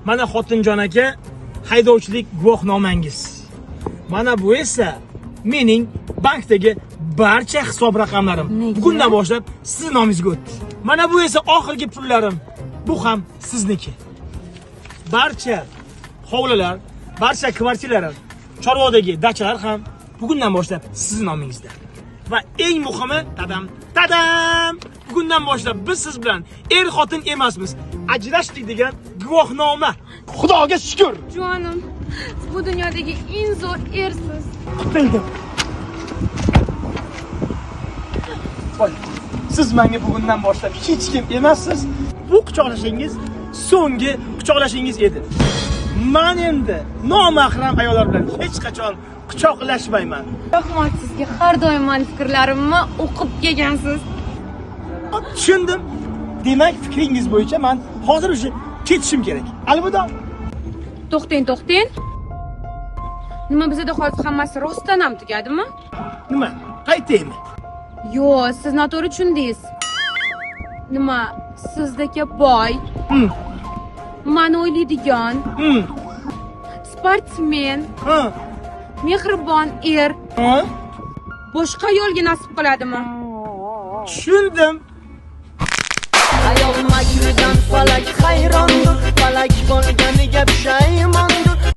Mana Xotinjon aka, haydovchilik guvohnomangiz. Mana bu esa mening bankdagi barcha hisob raqamlarim. Bugundan boshlab siz nomingizga o'tdi. Mana bu esa oxirgi pullarim. Bu ham sizniki. Barcha hovlilar, barcha kvartiralar, Chorvodagi dachalar ham bugundan boshlab siz nomingizda. Va eng muhimi, tadam, bugundan boshlab biz siz bilan xotin emasmiz, ajrashdik degan guvohnoma. Xudoga shukr. Jonim, bu dunyodagi eng zo'r ersiz. Bildim. Voy, siz menga bugundan boshlab hech kim emassiz. Bu quchoqlashingiz so'nggi quchoqlashingiz edi. Men endi nomahram ayollar bilan hech qachon quchoqlashmayman. Rahmat sizga, har doim men fikrlarimni o'qib kelgansiz. Tushundim. Demak, fikringiz bo'yicha men hozir o'sha ketishim kerak. Alvido. To'xtang. Nima bizda hozir hammasi rostdan ham tugadimi? Nima? Qaytaymi? Yo, siz noto'g'ri tushundingiz. Nima, sizdagi boy, meni o'ylaydigan, sportsmen, mehribon er boshqa yo'lga nasib qiladimi? Tushundim. Ayol makridan falak hayrondir, falak bo'lganiga pushaymondir.